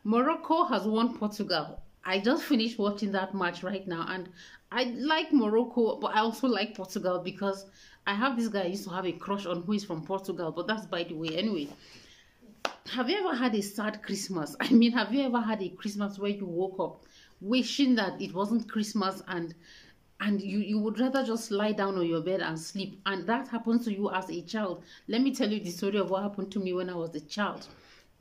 Morocco has won Portugal. I just finished watching that match right now, and I like Morocco, but I also like Portugal because I have this guy I used to have a crush on who is from Portugal, but that's by the way. Anyway, have you ever had a sad Christmas? I mean, have you ever had a Christmas where you woke up wishing that it wasn't Christmas and you would rather just lie down on your bed and sleep, and that happens to you as a child? Let me tell you the story of what happened to me when I was a child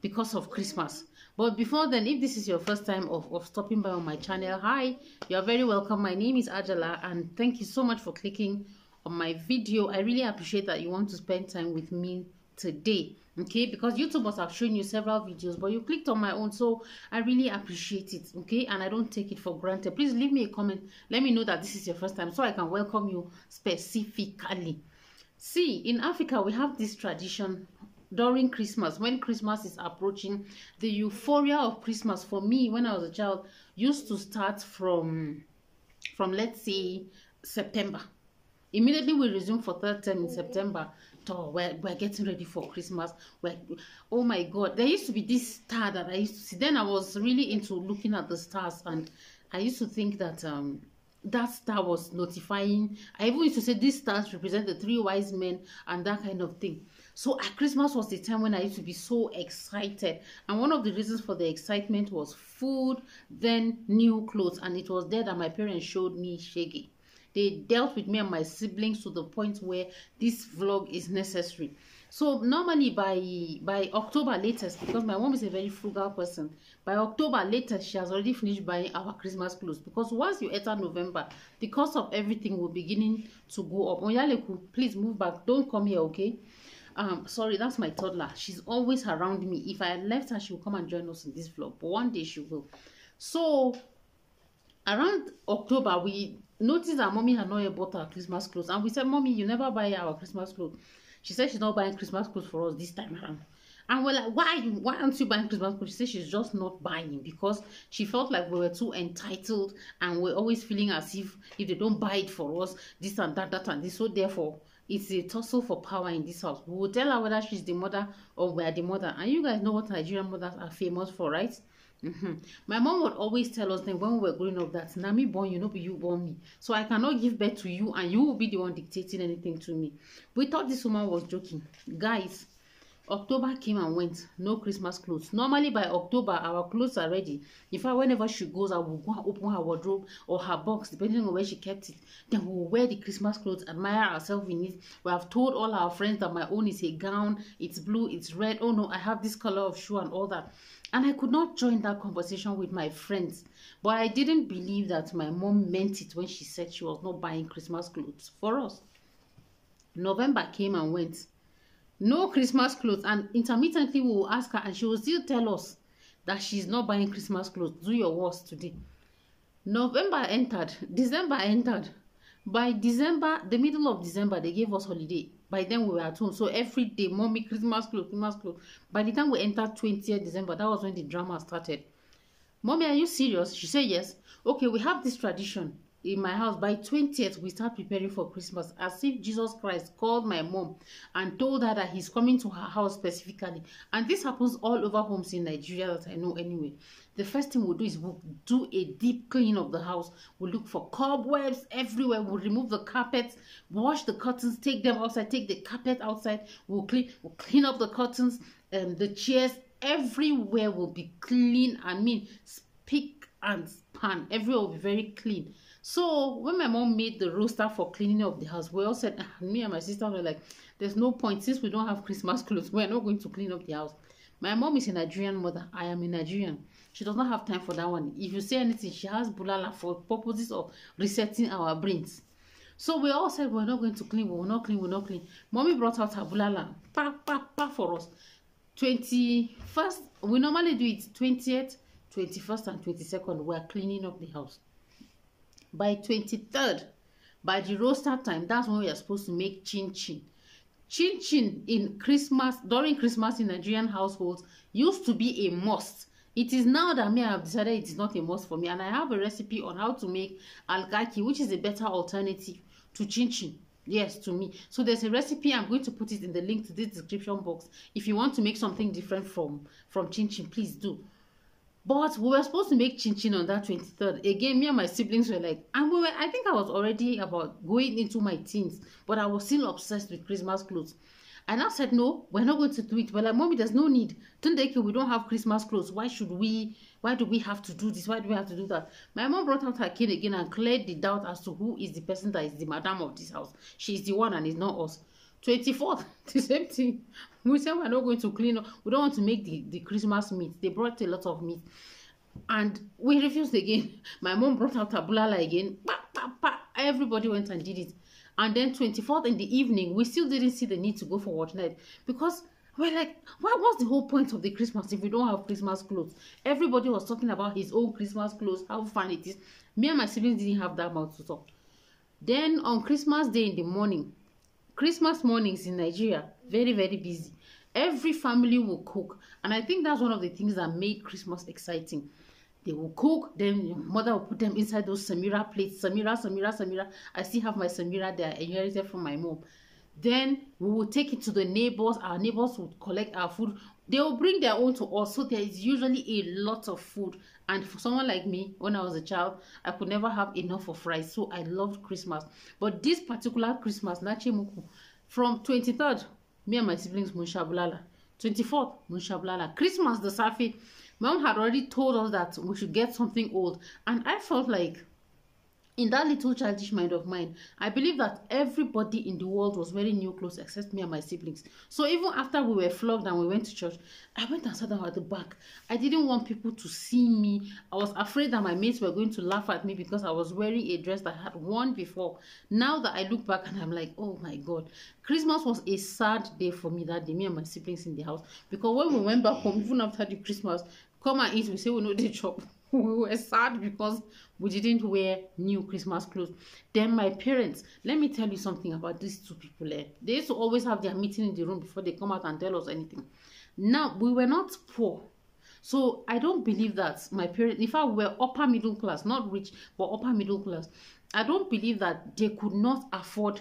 because of Christmas. But before then, if this is your first time of stopping by on my channel, hi, you're very welcome. My name is Ajala, and thank you so much for clicking on my video. I really appreciate that you want to spend time with me today, okay? Because YouTube must have shown you several videos, but you clicked on my own, so I really appreciate it, okay? And I don't take it for granted. Please leave me a comment. Let me know that this is your first time so I can welcome you specifically. See, in Africa, we have this tradition during Christmas. When Christmas is approaching, the euphoria of Christmas for me when I was a child used to start from let's say September. Immediately we resume for third term in September. So we're getting ready for Christmas. Oh my God, there used to be this star that I used to see. Then I was really into looking at the stars, and I used to think that that star was notifying. I even used to say these stars represent the three wise men and that kind of thing. So at Christmas was the time when I used to be so excited, and one of the reasons for the excitement was food, then new clothes, and it was there that my parents showed me shaggy. They dealt with me and my siblings to the point where this vlog is necessary. So normally by October latest, because my mom is a very frugal person, by October latest she has already finished buying our Christmas clothes, because once you enter November, the cost of everything will beginning to go up. Onyaleku, please move back, don't come here, okay? Sorry, that's my toddler. She's always around me. If I left her, she will come and join us in this vlog, but one day she will. So around October, we noticed that mommy had not yet bought our Christmas clothes, and we said, Mommy, you never buy our Christmas clothes. She said she's not buying Christmas clothes for us this time around. And we're like, why aren't you buying Christmas clothes? She said she's just not buying because she felt like we were too entitled, and we're always feeling as if they don't buy it for us, this and that and this. So therefore, it's a tussle for power in this house. We will tell her whether she's the mother or we're the mother. And you guys know what Nigerian mothers are famous for, right? My mom would always tell us then when we were growing up that Nami born you, no be you born me. So I cannot give birth to you and you will be the one dictating anything to me. We thought this woman was joking. Guys, October came and went, no Christmas clothes. Normally by October, our clothes are ready. In fact, whenever she goes, I will go and open her wardrobe or her box, depending on where she kept it. Then we will wear the Christmas clothes, admire ourselves in it. We have told all our friends that my own is a gown, it's blue, it's red. Oh no, I have this color of shoe and all that. And I could not join that conversation with my friends. But I didn't believe that my mom meant it when she said she was not buying Christmas clothes for us. November came and went. No Christmas clothes. And intermittently we will ask her and she will still tell us that she's not buying Christmas clothes. Do your worst today. November entered. December entered. By December, the middle of December, they gave us holiday. By then we were at home. So every day, Mommy, Christmas clothes, Christmas clothes. By the time we entered 20th December, that was when the drama started. Mommy, are you serious? She said yes. Okay, we have this tradition in my house. By 20th, we start preparing for Christmas, as if Jesus Christ called my mom and told her that he's coming to her house specifically. And this happens all over homes in Nigeria that I know anyway. The first thing we'll do is we'll do a deep clean of the house. We'll look for cobwebs everywhere. We'll remove the carpets, wash the curtains, take them outside, take the carpet outside. We'll clean up the curtains, the chairs, everywhere will be clean. I mean, spick and span, everywhere will be very clean. So when my mom made the roster for cleaning up the house, we all said, me and my sister were like, there's no point, since we don't have Christmas clothes, we're not going to clean up the house. My mom is a Nigerian mother. I am a Nigerian. She does not have time for that one. If you say anything, she has bulala for purposes of resetting our brains. So we all said, we're not going to clean, we will not clean, we will not clean. Mommy brought out her bulala, pa for us. 21st, we normally do it 20th, 21st and 22nd, we're cleaning up the house. By 23rd, by the roaster time, that's when we are supposed to make chin-chin. Chin-chin in Christmas, during Christmas in Nigerian households, used to be a must. It is now that me, I have decided it is not a must for me, and I have a recipe on how to make alkaki, which is a better alternative to chin-chin. Yes, to me. So there's a recipe. I'm going to put it in the link to this description box. If you want to make something different from chin chin, please do. But we were supposed to make chin chin on that 23rd. Again, me and my siblings were like, and we were, I think I was already about going into my teens, but I was still obsessed with Christmas clothes. And I said, no, we're not going to do it. We're like, mommy, there's no need. Today, we don't have Christmas clothes. Why do we have to do this? Why do we have to do that? My mom brought out her kid again and cleared the doubt as to who is the person that is the madam of this house. She's the one and it's not us. 24th, the same thing. We said we're not going to clean up. We don't want to make the Christmas meat. They brought a lot of meat. And we refused again. My mom brought out a bulala again. Everybody went and did it. And then 24th in the evening, we still didn't see the need to go for watch night. Because we're like, what's the whole point of the Christmas if we don't have Christmas clothes? Everybody was talking about his own Christmas clothes, how fun it is. Me and my siblings didn't have that mouth to talk. Then on Christmas Day in the morning, Christmas mornings in Nigeria, very, very busy. Every family will cook. And I think that's one of the things that made Christmas exciting. They will cook, then your mother will put them inside those Samira plates. Samira. I still have my Samira there. I inherited from my mom. Then we will take it to the neighbors. Our neighbors will collect our food. They will bring their own to us. So there is usually a lot of food. And for someone like me, when I was a child, I could never have enough of rice. So I loved Christmas. But this particular Christmas, Nachemuku, from 23rd, me and my siblings, Munshabulala. 24th, Munshabulala. Christmas, the Safi. Mom had already told us that we should get something old. And I felt like, in that little childish mind of mine, I believe that everybody in the world was wearing new clothes except me and my siblings. So even after we were flogged and we went to church, I went and sat down at the back. I didn't want people to see me. I was afraid that my mates were going to laugh at me because I was wearing a dress that I had worn before. Now that I look back and I'm like, oh my God. Christmas was a sad day for me that day, me and my siblings in the house. Because when we went back home, even after the Christmas, come and eat, we say we know the chop. We were sad because we didn't wear new Christmas clothes. Then my parents, let me tell you something about these two people. They used to always have their meeting in the room before they come out and tell us anything. Now, we were not poor. So I don't believe that my parents, in fact, we were upper middle class, not rich, but upper middle class. I don't believe that they could not afford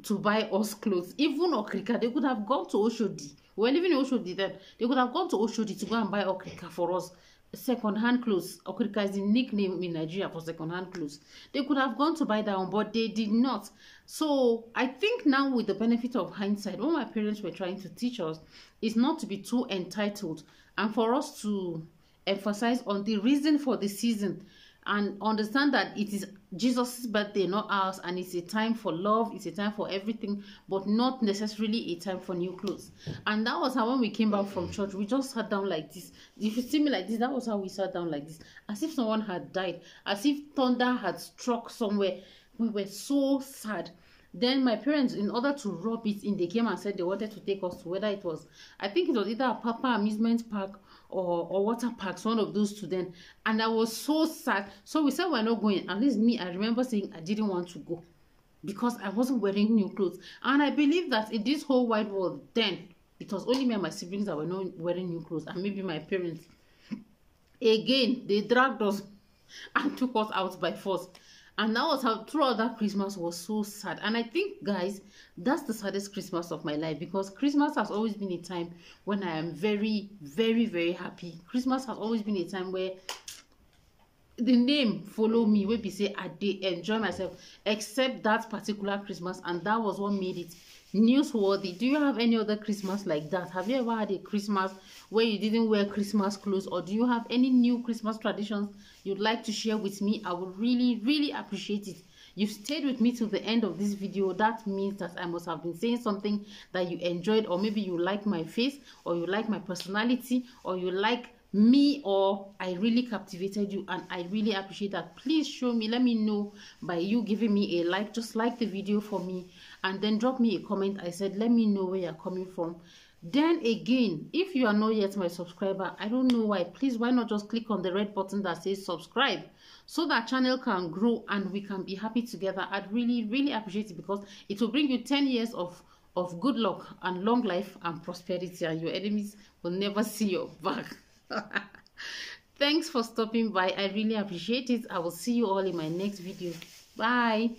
to buy us clothes. Even Okrika, they could have gone to Oshodi. We were living in Oshodi then. They could have gone to Oshodi to go and buy Okrika for us. Second-hand clothes. Okrika is the nickname in Nigeria for second-hand clothes. They could have gone to buy that one, but they did not. So I think now, with the benefit of hindsight, what my parents were trying to teach us is not to be too entitled, and for us to emphasize on the reason for the season and understand that it is Jesus' birthday, not ours, and it's a time for love, it's a time for everything, but not necessarily a time for new clothes. And that was how, when we came back from church, we just sat down like this. If you see me like this, that was how we sat down like this, as if someone had died, as if thunder had struck somewhere. We were so sad. Then my parents, in order to rub it in, they came and said they wanted to take us to, whether it was, I think it was either a Papa amusement park or water parks, one of those two then. And I was so sad. So we said we're not going. At least me, I remember saying I didn't want to go because I wasn't wearing new clothes. And I believe that in this whole wide world then, it was only me and my siblings that were not wearing new clothes, and maybe my parents. Again, they dragged us and took us out by force. And that was how throughout that Christmas was so sad. And I think, guys, that's the saddest Christmas of my life, because Christmas has always been a time when I am very, very, very happy. Christmas has always been a time where the name follow me, where we say I did enjoy myself, except that particular Christmas, and that was what made it newsworthy. Do you have any other Christmas like that? Have you ever had a Christmas where you didn't wear Christmas clothes, or do you have any new Christmas traditions you'd like to share with me? I would really, really appreciate it. You've stayed with me till the end of this video. That means that I must have been saying something that you enjoyed, or maybe you like my face, or you like my personality, or you like me, or I really captivated you, and I really appreciate that. Please show me, let me know by you giving me a like. Just like the video for me, and then drop me a comment. I said let me know where you're coming from. Then again, if you are not yet my subscriber, I don't know why, please, why not just click on the red button that says subscribe, so that channel can grow and we can be happy together. I'd really, really appreciate it, because it will bring you 10 years of good luck and long life and prosperity, and your enemies will never see your back. Thanks for stopping by. I really appreciate it. I will see you all in my next video. Bye.